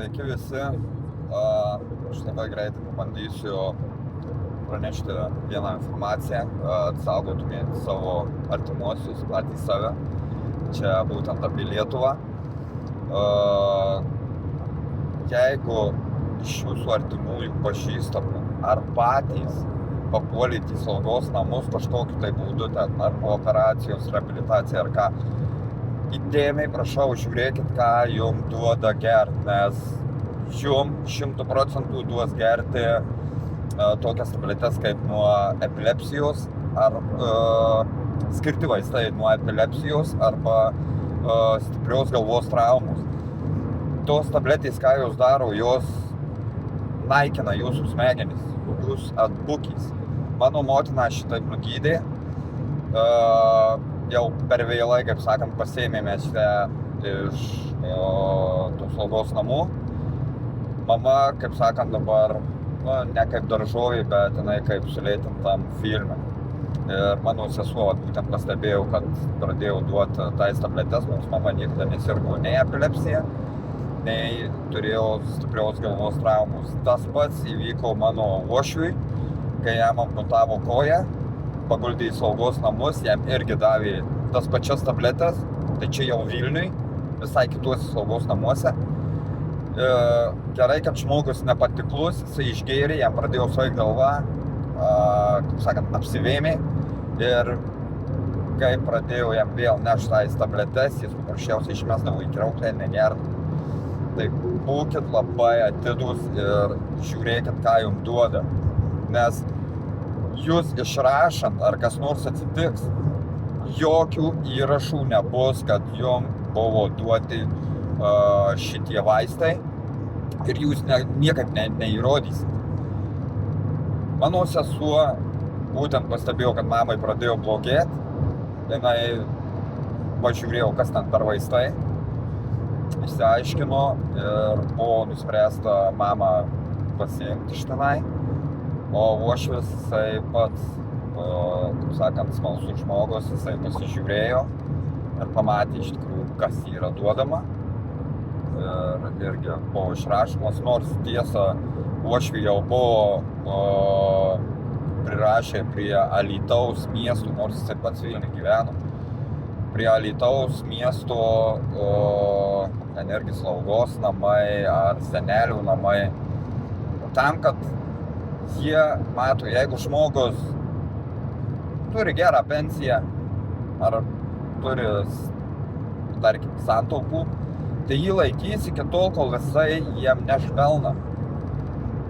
Sveiki visi. Aš labai greitai pabandysiu pranešti vieną informaciją, saugotumėt savo artimuosius, patys save. Čia būtent apie Lietuvą. Jeigu iš jūsų artimųjų pažįstamų ar patys papuolėt į slaugos namus kažkokiu tai būdu, ten ar po operacijos, reabilitacija ar ką, įdėmiai prašau žiūrėkit, ką jum duoda gert, nes jum 100% duos gerti tokias tabletes kaip nuo epilepsijos ar skirti vaistai nuo epilepsijos arba stiprios galvos traumos. Tos tabletės, ką jos daro, jos naikina jūsų smegenis, jūs atbukys. Mano motina šitaip nugydė, jau per vėlai, kaip sakant, pasiėmėme šitą iš tų slaugos namų. Mama, kaip sakant, dabar, ne kaip daržovė, bet jinai kaip sulėtintam filme. Ir mano sesuo būtent pastebėjau, kad pradėjau duoti tais tabletes, nors mama niekada nesirgo nei epilepsija, nei turėjo stiprios galvos traumus. Tas pats įvyko mano uošviui, kai jam amputavo koją, paguldė į slaugos namus, jam irgi davė tas pačias tabletes, tai čia jau Vilniuj, visai kituose slaugos namuose. Gerai, kad žmogus nepatiklus, jisai išgėrė, jam pradėjo svaigt galva, kaip sakant, apsivėmė ir kai pradėjau jam vėl nešti tais tabletes, jis paprasčiausiai išmesdavo į kriauklę, negerdavo. Tai būkit labai atidūs ir žiūrėkit, ką jums duoda, nes jūs išrašant ar kas nors atsitiks, jokių įrašų nebus, kad jums buvo duoti šitie vaistai ir jūs niekaip neįrodysit. Mano sesuo būtent pastebėjo, kad mamai pradėjo blogėti, jinai pažiūrėjau, kas ten per vaistai, išsiaiškino ir buvo nuspręsta mamą pasiimti iš tenai. O uošvis, jisai pats, kaip sakant, smalsus žmogus, jisai pasižiūrėjo ir pamatė iš tikrųjų, kas yra duodama. Ir irgi buvo išrašomas, nors tiesa, uošvį jau buvo prirašę prie Alytaus miestų, nors jisai pats Vilniuj gyveno. Prie Alytaus miesto irgi slaugos namai ar senelių namai. Tam, kad jie mato, jeigu žmogus turi gerą pensiją ar turi, tarkim, santaupų, tai jį laikys iki tol, kol jisai jiem neš pelną.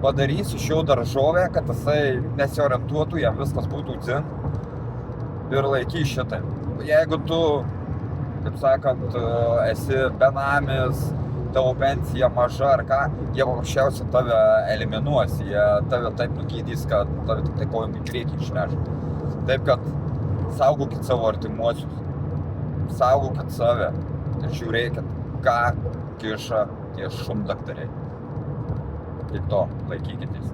Padarys iš jo daržovę, kad jisai nesiorientuotų, jam viskas būtų dzin ir laikys šitai. Jeigu tu, kaip sakant, esi benamis, tavo pensija maža ar ką, jie paprasčiausiai tave eliminuos, jie tave taip nugydys, kad tave tik tai kojom į priekį išneš. Taip, kad saugokit savo artimuosius, saugokit save ir žiūrėkit, ką kiša tie šundaktariai. Tik to, laikykitės.